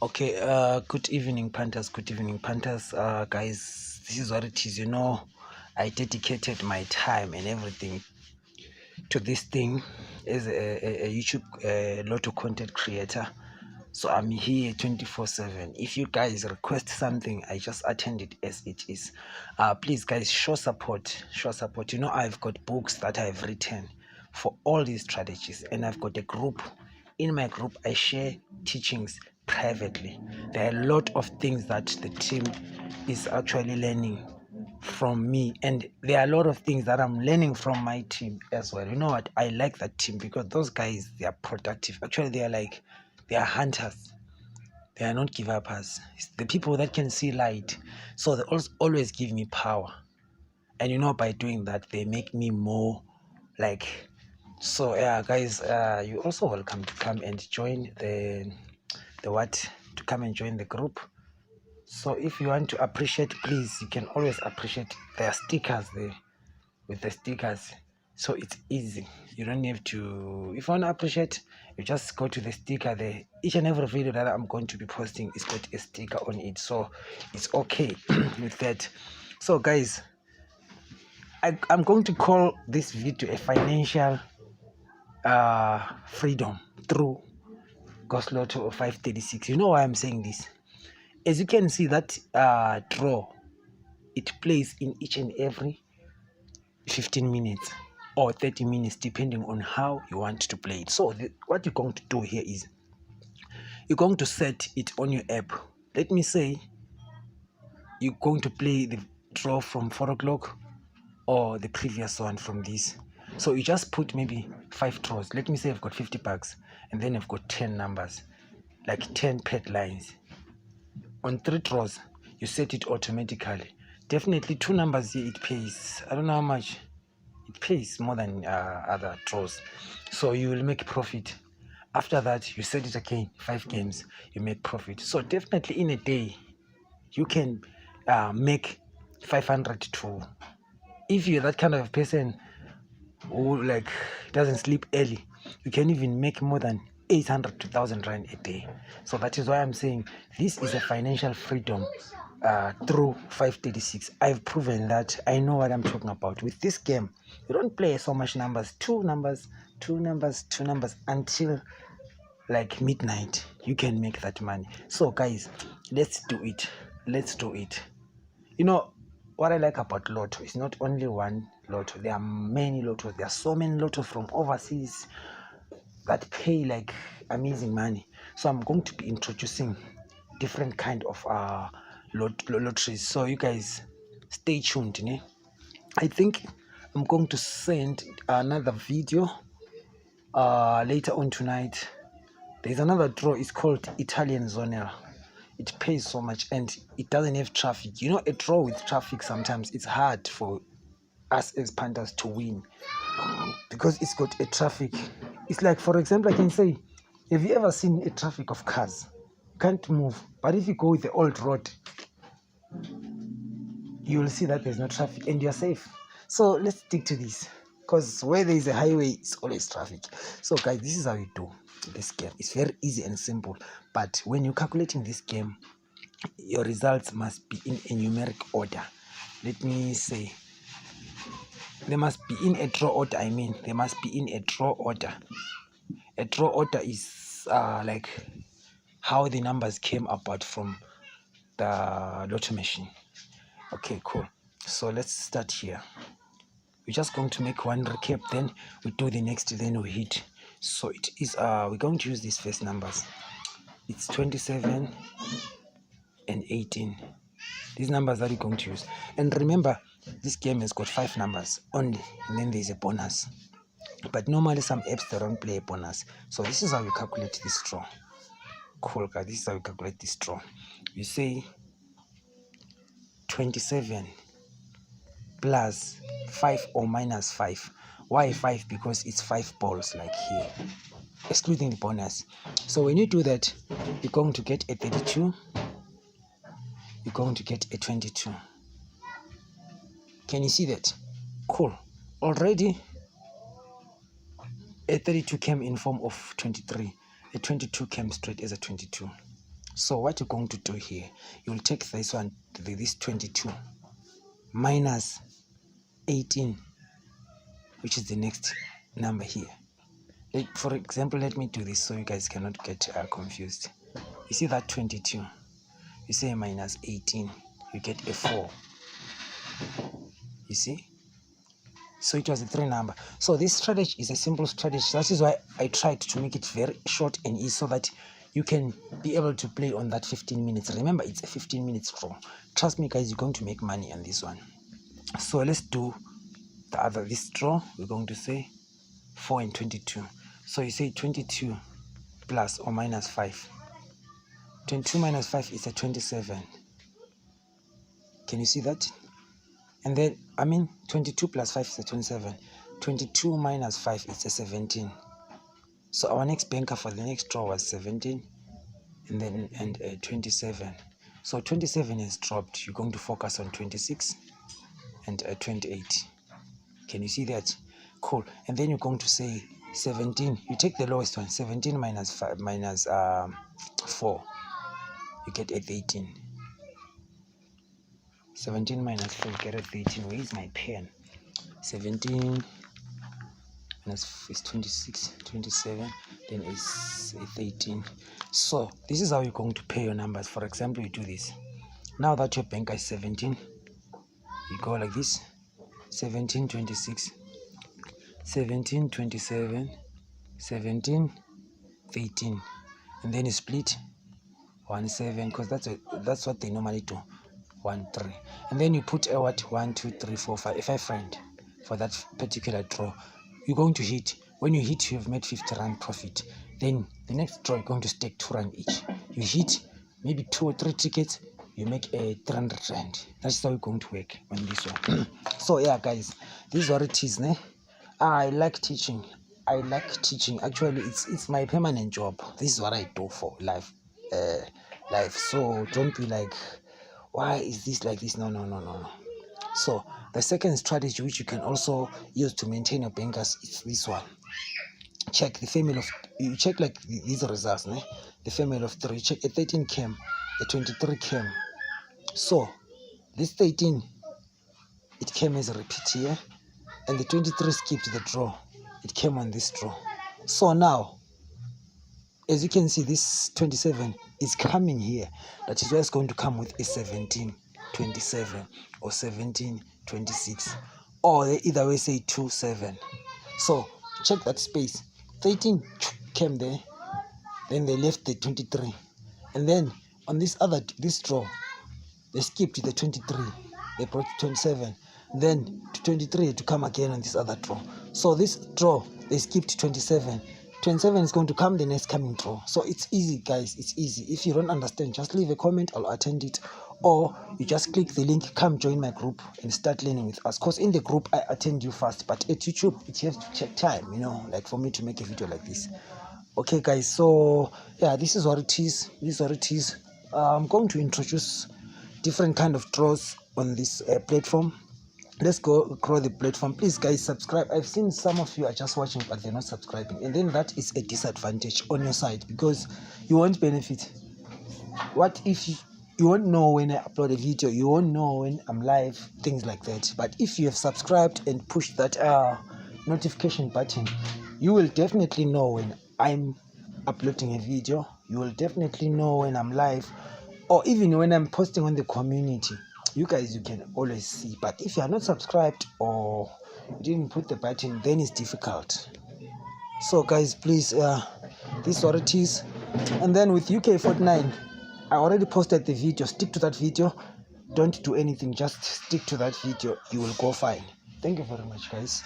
Okay, good evening, Panthers. Good evening, Panthers. Guys, this is what it is. I dedicated my time and everything to this thing as a YouTube Lotto content creator. So I'm here 24/7. If you guys request something, I just attend it as it is. Please, guys, show support. Show support. I've got books that I've written for all these strategies, and I've got a group. In my group, I share teachings privately. There are a lot of things that the team is actually learning from me, and there are a lot of things that I'm learning from my team as well. You know what? I like that team because those guys, they are productive. Actually, they are hunters. They are not give uppers. It's the people that can see light. So they always give me power. And by doing that, they make me more like. So yeah, guys, you're also welcome to come and join the what? To come and join the group. So if you want to appreciate, please, you can always appreciate. There are stickers there with the stickers. So it's easy. You don't have to, if you want to appreciate, you just go to the sticker there. Each and every video that I'm going to be posting is got a sticker on it. So it's okay with that. So guys, I'm going to call this video a financial freedom through Ghost Lotto 536. You know why I'm saying this? As you can see, that draw, it plays in each and every 15 minutes or 30 minutes, depending on how you want to play it. So what you're going to do here is you're going to set it on your app. Let me say you're going to play the draw from 4 o'clock or the previous one from this. So you just put maybe 5 draws. Let me say I've got 50 bucks and then I've got 10 numbers, like 10 pet lines. On 3 draws, you set it automatically. Definitely 2 numbers here, it pays. I don't know how much. It pays more than other draws. So you will make profit. After that, you set it again, 5 games, you make profit. So definitely in a day, you can make 500 to, if you're that kind of person who doesn't sleep early, you can even make more than 800 to 1,000 rand a day. So that is why I'm saying this is a financial freedom through 536. I've proven that. I know what I'm talking about. With this game, you don't play so much numbers, two numbers until like midnight. You can make that money. So guys, let's do it. What I like about Lotto is not only one Lotto. There are many Lottos. There are so many Lottos from overseas that pay like amazing money. So I'm going to be introducing different kind of lotteries. So you guys stay tuned. I think I'm going to send another video later on tonight. There's another draw. It's called Italian Zonera. It pays so much and it doesn't have traffic. A draw with traffic, sometimes it's hard for us as Panthers to win because it's got a traffic. It's like, for example, I can say, have you ever seen a traffic of cars? You can't move. But if you go with the old road, you will see that there's no traffic and you're safe. So let's stick to this, because where there is a highway, it's always traffic. So guys, this is how you do this game. It's very easy and simple, but when you're calculating this game, your results must be in a numeric order. Let me say, they must be in a draw order. They must be in a draw order. A draw order is like how the numbers came about from the Lotto machine. Okay, cool. So let's start here. We're just going to make one recap, then we do the next, then we hit. So it is we're going to use these first numbers. It's 27 and 18. These numbers that we're going to use. And remember, this game has got 5 numbers only, and then there's a bonus. But normally some apps, they don't play a bonus. So this is how you calculate this draw. Cool, guys. This is how you calculate this draw. You say 27 plus 5 or minus 5. Why 5? Because it's 5 balls like here, excluding the bonus. So when you do that, you're going to get a 32. You're going to get a 22. Can you see that? Cool. Already a 32 came in form of 23. A 22 came straight as a 22. So what you're going to do here, you'll take this one, this 22 minus 18, which is the next number here. For example, let me do this so you guys cannot get confused. You see that 22, you say minus 18, you get a 4. You see? So it was a 3 number. So this strategy is a simple strategy. That is why I tried to make it very short and easy so that you can be able to play on that 15 minutes. Remember, it's a 15 minutes draw. Trust me, guys, you're going to make money on this one. So let's do this draw. We're going to say 4 and 22. So you say 22 plus or minus 5. 22 minus 5 is a 27. Can you see that? And then, 22 plus 5 is a 27. 22 minus 5 is a 17. So our next banker for the next draw was 17 and then 27. So 27 is dropped. You're going to focus on 26 and 28. Can you see that? Cool. And then you're going to say 17. You take the lowest one. 17 minus 5 minus 4. You get a 13. 17 minus 4, you get a 13. Where is my pen? 17 minus is 26, 27, then is 13. So this is how you're going to pay your numbers. For example, you do this. Now that your banker is 17, you go like this: 17, 26, 17, 27, 17, 13, and then you split 1, 7, because that's what they normally do. 1, 3, and then you put a 1, 2, 3, 4, 5, 5 friend for that particular draw. You're going to hit. When you hit, you've made 50 rand profit. Then the next draw, you're going to stake 2 rand each. You hit maybe 2 or 3 tickets, you make a 300 rand. That's how you're going to work on this one. So yeah, guys, this is what it is. I like teaching. Actually, it's my permanent job. This is what I do for life. So don't be like, why is this like this? No. So the second strategy which you can also use to maintain your bankers is this one. Check the family of, you check like these results. The family of 3, check a 13 came, a 23 came. So this 13, it came as a repeat here, and the 23 skipped the draw. It came on this draw. So now, as you can see, this 27 is coming here. That is why it's going to come with a 17, 27, or 17, 26, or they either way say 2, 7. So check that space. 13 came there, then they left the 23, and then on this draw, they skipped the 23, they brought 27, then to 23 to come again on this other draw. So this draw, they skipped 27. 27 is going to come the next coming draw. So it's easy, guys. It's easy. If you don't understand, just leave a comment. I'll attend it. Or you just click the link, come join my group and start learning with us. Because in the group, I attend you fast. But at YouTube, it has to check time, like for me to make a video like this. Okay, guys. So, yeah, this is what it is. I'm going to introduce different kind of draws on this platform. Let's go grow the platform. Please, guys, subscribe. I've seen some of you are just watching but they're not subscribing, and then that is a disadvantage on your side because you won't benefit. What if you won't know when I upload a video, you won't know when I'm live, things like that. But if you have subscribed and pushed that notification button, you will definitely know when I'm uploading a video. You will definitely know when I'm live, or even when I'm posting on the community. You guys, you can always see. But if you are not subscribed or you didn't put the button, then it's difficult. So guys, please, this is what it is. And then with UK49, I already posted the video. Stick to that video. Don't do anything, just stick to that video. You will go fine. Thank you very much, guys.